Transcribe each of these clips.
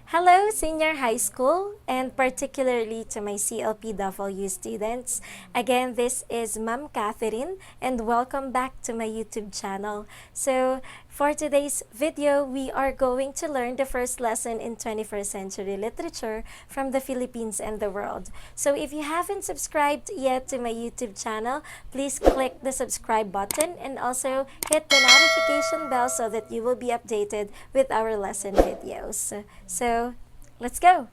Hello, senior high school, and particularly to my CLPW students. Again, this is Ma'am Catherine, and welcome back to my YouTube channel. So, for today's video, we are going to learn the first lesson in 21st century literature from the Philippines and the world. So, if you haven't subscribed yet to my YouTube channel, please click the subscribe button and also hit the notification bell so that you will be updated with our lesson videos. So, let's go!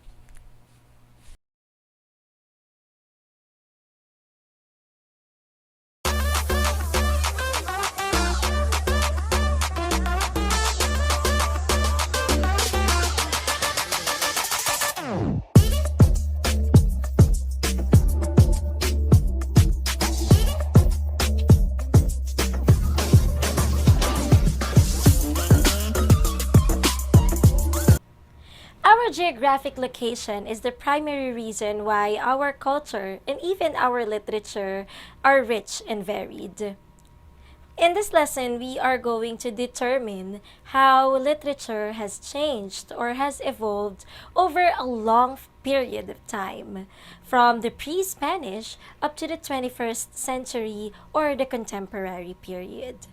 Our geographic location is the primary reason why our culture and even our literature are rich and varied. In this lesson, we are going to determine how literature has changed or has evolved over a long period of time, from the pre-Spanish up to the 21st century or the contemporary period.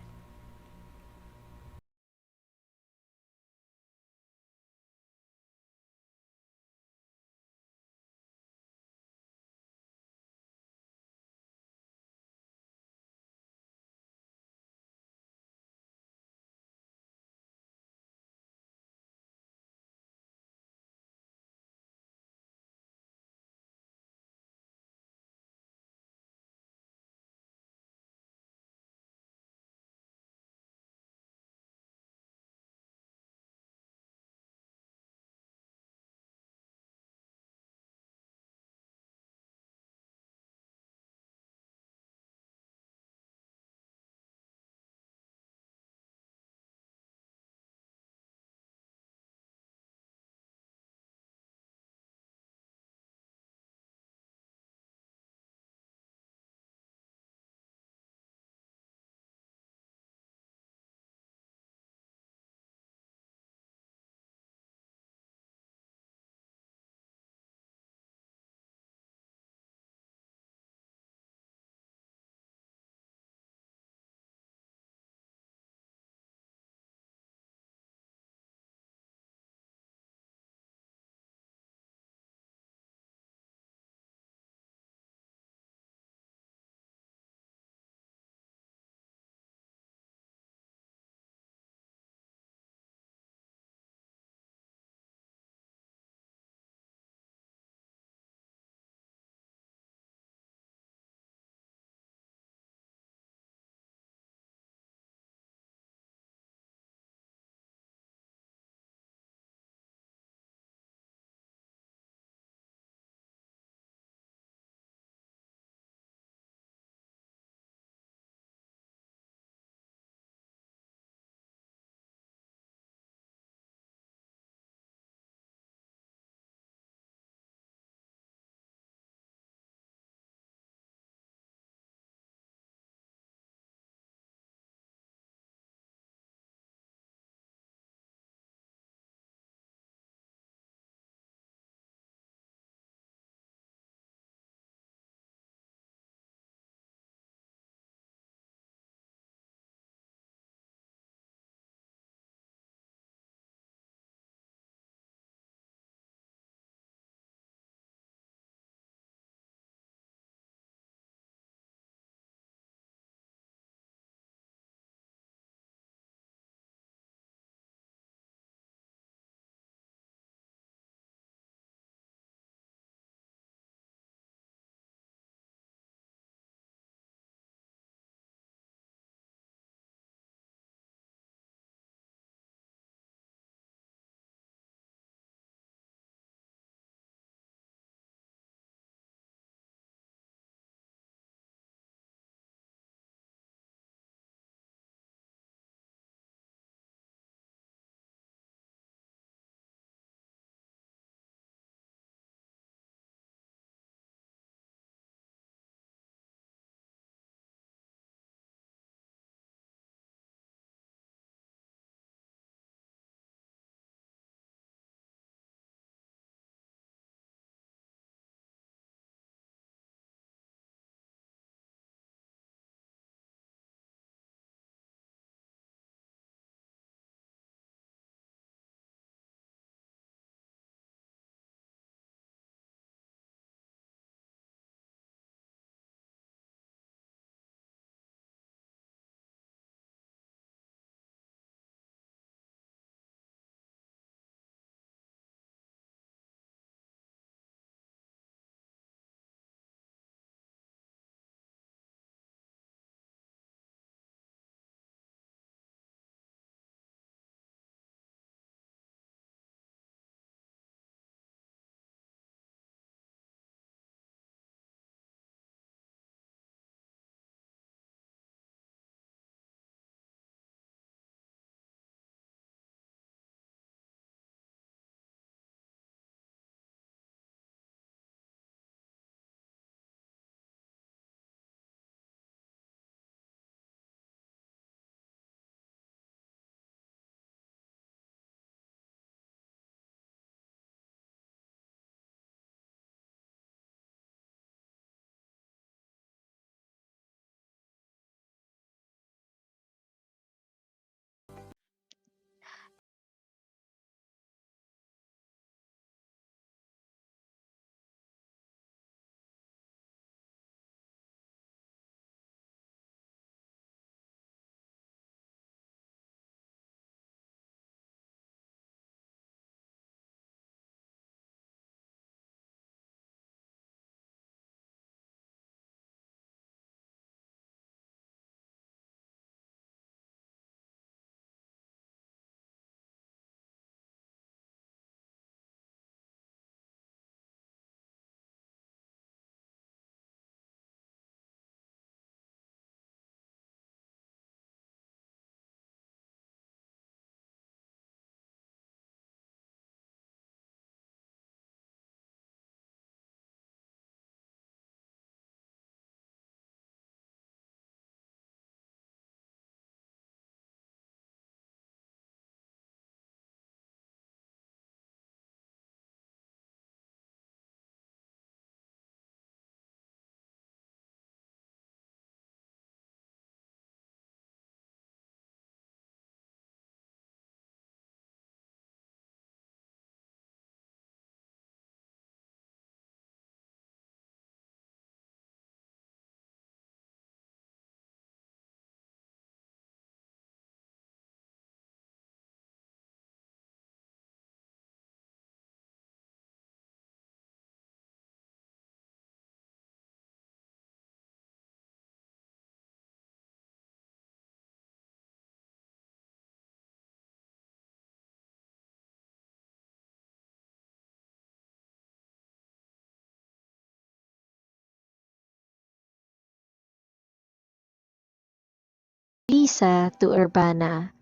Lisa to Urbana.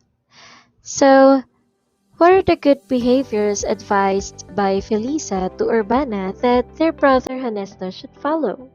So, what are the good behaviors advised by Felisa to Urbana that their brother Honesto should follow?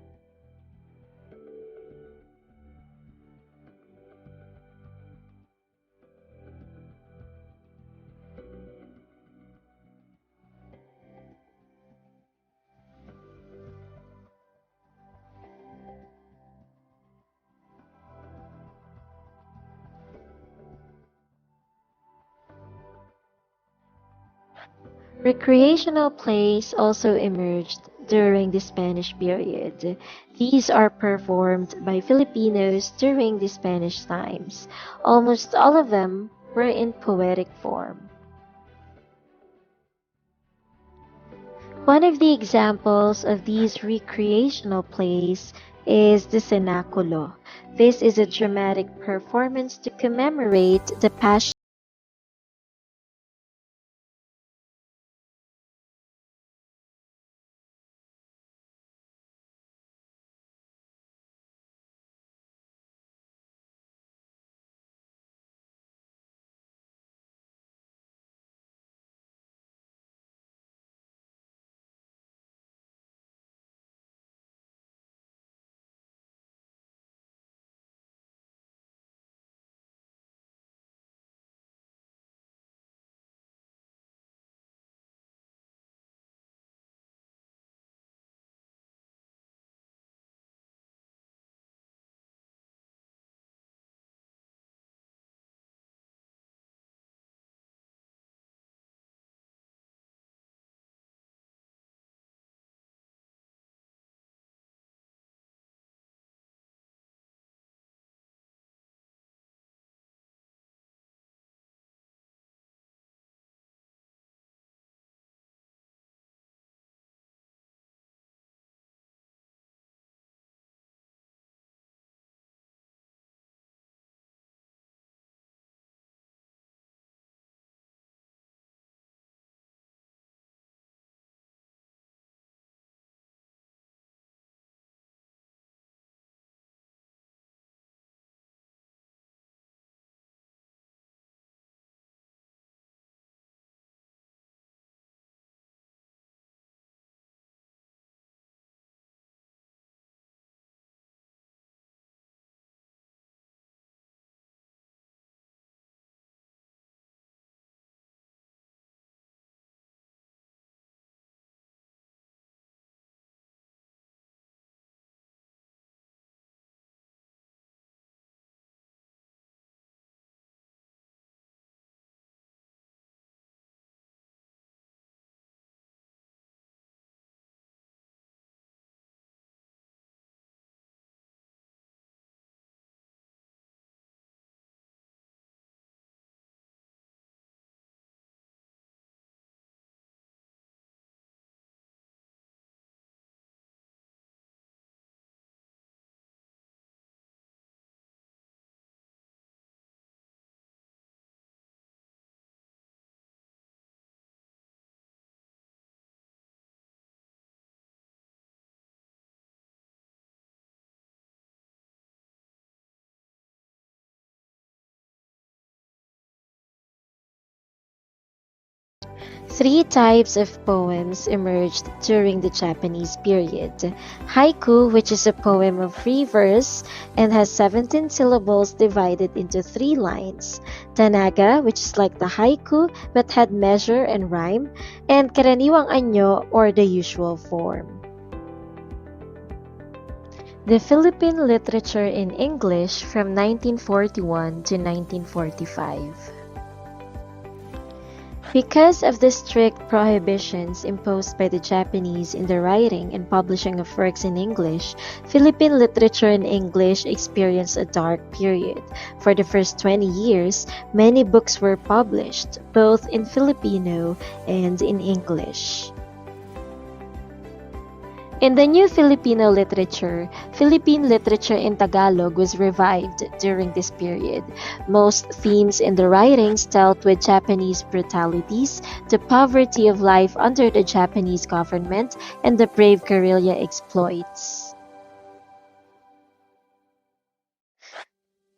Recreational plays also emerged during the Spanish period. These are performed by Filipinos during the Spanish times. Almost all of them were in poetic form. One of the examples of these recreational plays is the Cenaculo. This is a dramatic performance to commemorate the Passion. Three types of poems emerged during the Japanese period. Haiku, which is a poem of free verse and has 17 syllables divided into three lines. Tanaga, which is like the haiku but had measure and rhyme. And karaniwang anyo, or the usual form. The Philippine Literature in English from 1941 to 1945. Because of the strict prohibitions imposed by the Japanese in the writing and publishing of works in English, Philippine literature in English experienced a dark period. For the first 20 years, many books were published, both in Filipino and in English. In the new Filipino literature, Philippine literature in Tagalog was revived during this period. Most themes in the writings dealt with Japanese brutalities, the poverty of life under the Japanese government, and the brave guerrilla exploits.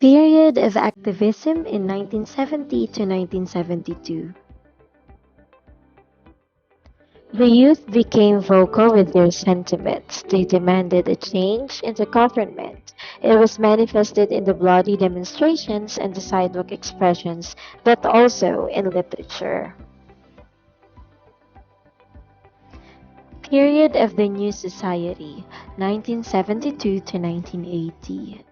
Period of activism in 1970 to 1972. The youth became vocal with their sentiments. They demanded a change in the government. It was manifested in the bloody demonstrations and the sidewalk expressions, but also in literature. Period of the New Society, 1972 to 1980.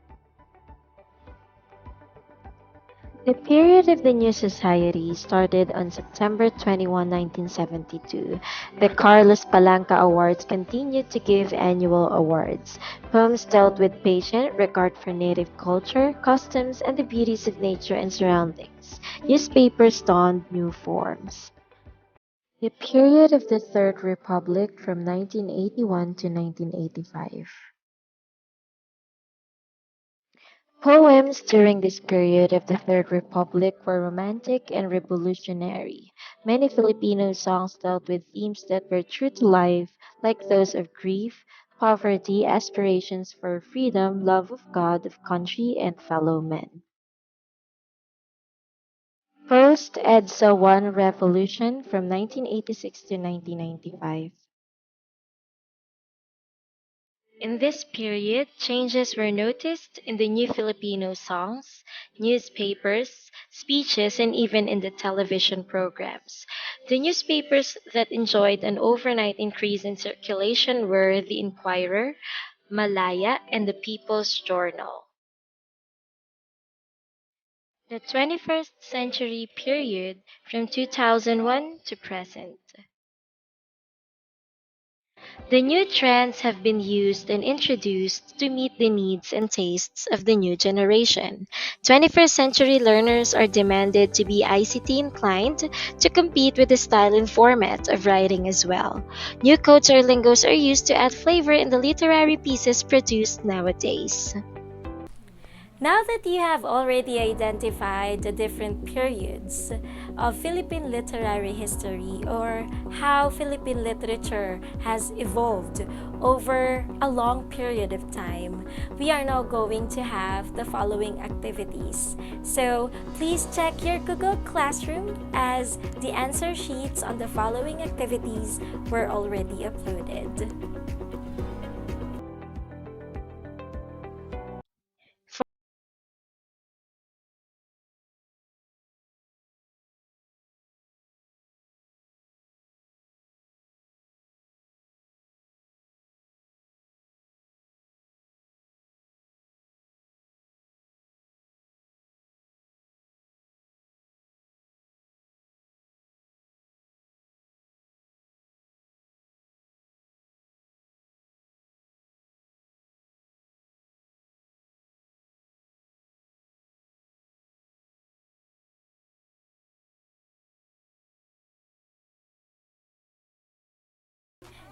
The period of the New Society started on September 21, 1972. The Carlos Palanca Awards continued to give annual awards. Poems dealt with patient regard for native culture, customs, and the beauties of nature and surroundings. Newspapers donned new forms. The period of the Third Republic from 1981 to 1985. Poems during this period of the Third Republic were romantic and revolutionary. Many Filipino songs dealt with themes that were true to life, like those of grief, poverty, aspirations for freedom, love of God, of country, and fellow men. Post-EDSA One Revolution from 1986 to 1995. In this period, changes were noticed in the new Filipino songs, newspapers, speeches, and even in the television programs. The newspapers that enjoyed an overnight increase in circulation were The Inquirer, Malaya, and the People's Journal. The 21st century period from 2001 to present. The new trends have been used and introduced to meet the needs and tastes of the new generation. 21st century learners are demanded to be ICT inclined to compete with the style and format of writing as well. New codes or lingos are used to add flavor in the literary pieces produced nowadays. Now that you have already identified the different periods of Philippine literary history or how Philippine literature has evolved over a long period of time, we are now going to have the following activities. So please check your Google Classroom as the answer sheets on the following activities were already uploaded.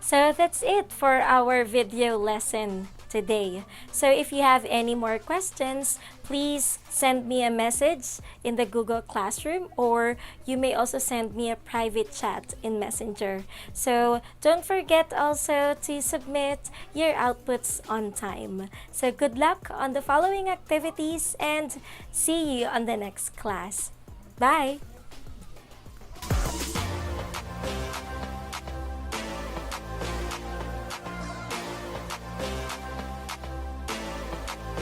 So that's it for our video lesson today. So if you have any more questions, please send me a message in the Google Classroom, or you may also send me a private chat in Messenger. So don't forget also to submit your outputs on time. So good luck on the following activities and see you on the next class. Bye!